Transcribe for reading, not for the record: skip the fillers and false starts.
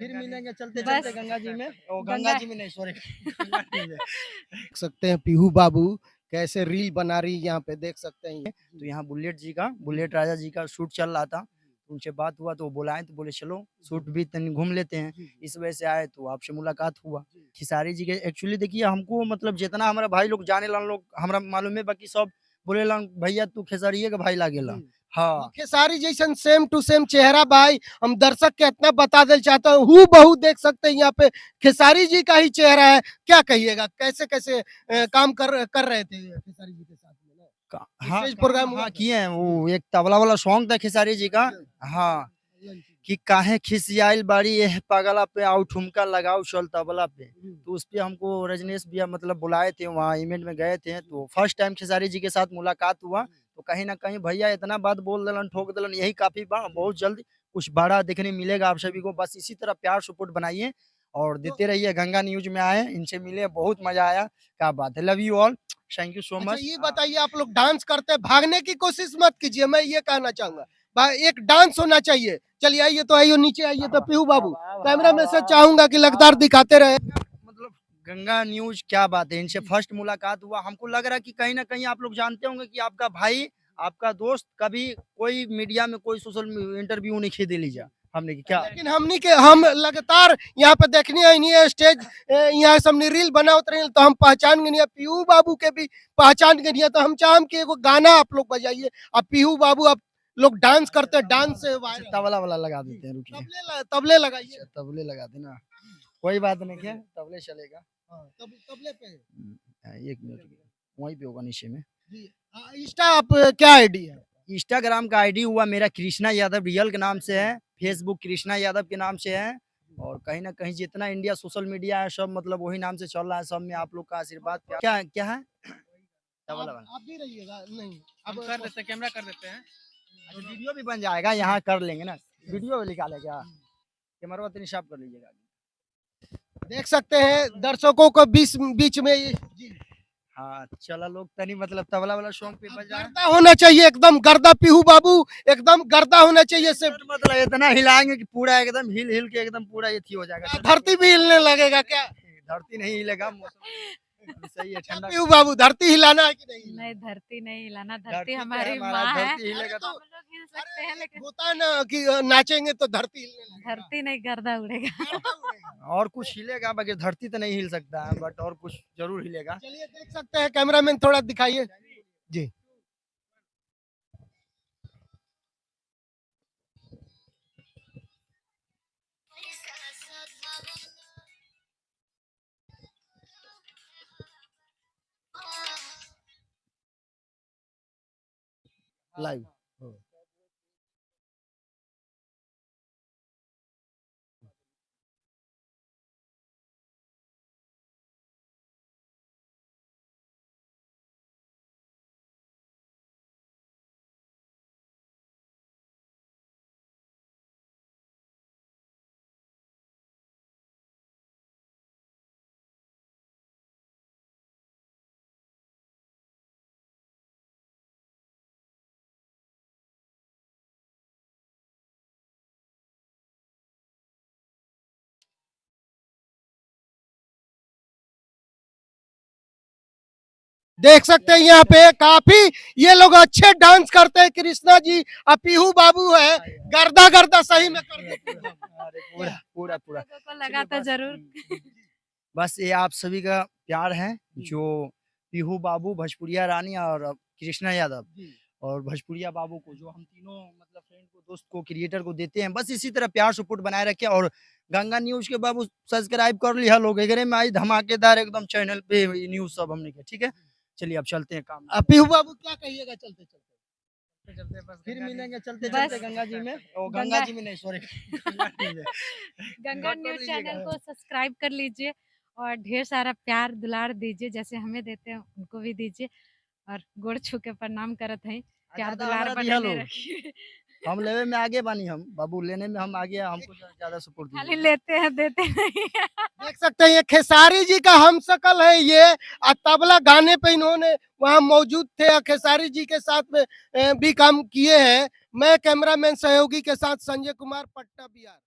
फिर मिलेंगे चलते बस चलते गंगा जी में, ओ गंगा गंगा जी में नहीं, सॉरी गंगा जी में। देख सकते हैं पीहू बाबू कैसे रील बना रही है, यहाँ पे देख सकते हैं। तो यहाँ बुलेट राजा जी का शूट चल रहा था, तो उनसे बात हुआ तो वो बुलाए, तो बोले चलो शूट भी तनी घूम लेते हैं, इस वजह से आए, तो आपसे मुलाकात हुआ। खेसारी जी के एक्चुअली देखिए हमको मतलब जितना हमारा भाई लोग जाने ला लोग हमरा मालूम है, बाकी सब बोले ला भैया तू खेसारिये का भाई लागेला। हाँ खेसारी जैसन सेम टू सेम चेहरा भाई, हम दर्शक के इतना बता दे चाहता हूँ, हूँ बहू देख सकते हैं यहाँ पे खेसारी जी का ही चेहरा है। क्या कहिएगा, कैसे कैसे काम कर रहे थे खेसारी जी के साथ में ना? हाँ स्टेज प्रोग्राम हुआ हाँ था। किए हैं, वो एक तबला वाला सॉन्ग था खेसारी जी का। हाँ कि काहे खिसियाइल बाड़ी ये पागला पे आउ ठुमका लगाओ चल तबला पे, तो उस पे हमको रजनीश भैया मतलब बुलाए थे, वहाँ इवेंट में गए थे, तो फर्स्ट टाइम खेसारी जी के साथ मुलाकात हुआ, तो कहीं ना कहीं भैया इतना बात बोल दलन ठोक दलन, यही काफी बा, बहुत जल्द कुछ बड़ा देखने मिलेगा आप सभी को। बस इसी तरह प्यार सपोर्ट बनाइए और देते रहिए। गंगा न्यूज में आए, इनसे मिले, बहुत मजा आया, क्या बात है, love you all, thank you so अच्छा मच। ये बताइए, आप लोग डांस करते हैं, भागने की कोशिश मत कीजिए, मैं ये कहना चाहूंगा भाई एक डांस होना चाहिए। चलिए आइए, तो आइए नीचे आइए, तो पीहू बाबू कैमरा में से चाहूंगा कि लगातार दिखाते रहे। मतलब गंगा न्यूज क्या बात है, इनसे फर्स्ट मुलाकात हुआ, हमको लग रहा है कि कहीं ना कहीं आप लोग जानते होंगे कि आपका भाई, आपका दोस्त कभी कोई मीडिया में कोई सोशल इंटरव्यू नहीं खींच लीजिए हमने की क्या। लेकिन हमनी के हम लगातार यहाँ पे देखनी है नहीं स्टेज, यहाँ सबने रील बना उतरे तो हम पहचान गए नहीं, पीहू बाबू के भी पहचान गए नहीं, तो हम चाहम कि एगो गाना आप लोग बजाइए। अब पीहू बाबू आप लोग डांस करते हैं, डांस से वायरल। तबला वाला लगा देते हैं, रुकिए, तबले लगाइए। अच्छा, तबले लगा देना, कोई बात नहीं, क्या तबले चलेगा। हाँ, तबले पे एक मिनट, वहीं पे होगा नीचे में। जी। इंस्टा आप क्या आईडी है? इंस्टाग्राम का आईडी हुआ मेरा कृष्णा यादव रियल के नाम से है, फेसबुक कृष्णा यादव के नाम से है, और कहीं ना कहीं जितना इंडिया सोशल मीडिया है सब मतलब वही नाम से चल रहा है, सब में आप लोग का आशीर्वाद क्या क्या है। तबला वाला आप भी रहिएगा नहीं? अब कर देते हैं, कैमरा कर देते हैं। तो वीडियो भी बन जाएगा, यहाँ कर लेंगे ना, वीडियो निकाले क्या, कैमरा इतनी साफ कर लीजिएगा। देख सकते हैं दर्शकों को बीच बीच में जी। हाँ चला लोग तनी मतलब तबला वाला सॉन्ग पे बजा, गर्दा होना चाहिए, एकदम गर्दा पीहू बाबू, एकदम गर्दा होना चाहिए से। मतलब इतना हिलाएंगे कि पूरा एकदम हिल हिल के एकदम पूरा ये थी हो जाएगा, धरती भी हिलने लगेगा क्या? धरती नहीं हिलेगा, मौसम सही है, ठंडा। पीहू बाबू धरती हिलाना है कि नहीं? नहीं, धरती नहीं हिलाना, धरती धरती पे हमारी है, माँ महाराज, है। धरती हिलेगा तो हम लोग हिल सकते हैं लेकिन होता है ना कि नाचेंगे तो धरती हिलने लगेगा। धरती नहीं गर्दा उड़ेगा। और कुछ हिलेगा, बाकी धरती तो नहीं हिल सकता है, बट और कुछ जरूर हिलेगा। चलिए देख सकते हैं, कैमरामैन थोड़ा दिखाइए जी। लाइव देख सकते हैं यहाँ पे काफी ये लोग अच्छे डांस करते हैं, कृष्णा जी और पीहू बाबू है, गर्दा गर्दा सही में कर देते हैं। अरे पूरा पूरा पूरा लोगों को लगा तो जरूर। बस ये आप सभी का प्यार है, जो पीहू बाबू, भोजपुरिया रानी और कृष्णा यादव और भोजपुरिया बाबू को, जो हम तीनों मतलब फ्रेंड को, दोस्त को, क्रिएटर को देते हैं, बस इसी तरह प्यार सपोर्ट बनाए रखे। और गंगा न्यूज के बाबू सब्सक्राइब कर लिया लोग, एगरे में आई धमाकेदार एकदम चैनल पे न्यूज सब हमने के, ठीक है। चलिए अब चलते हैं काम। पीहू बाबू क्या कहिएगा चलते चलते? चलते बस फिर गंगा मिलेंगे चलते बस चलते गंगा जी में, ओ गंगा जी में नहीं, सॉरी गंगा न्यूज चैनल को सब्सक्राइब कर लीजिए और ढेर सारा प्यार दुलार दीजिए, जैसे हमें देते हैं उनको भी दीजिए, और गोड़ छू के प्रणाम करत हैं, प्यार दुलार बने रखिए। हम लेवे में आगे बानी, हम बाबू लेने में हम आगे, हमको ज्यादा सपोर्ट खाली लेते हैं देते नहीं हैं। देख सकते हैं ये खेसारी जी का हम शकल है ये, और तबला गाने पे इन्होंने वहाँ मौजूद थे और खेसारी जी के साथ में भी काम किए हैं। मैं कैमरामैन सहयोगी के साथ संजय कुमार, पटना बिहार।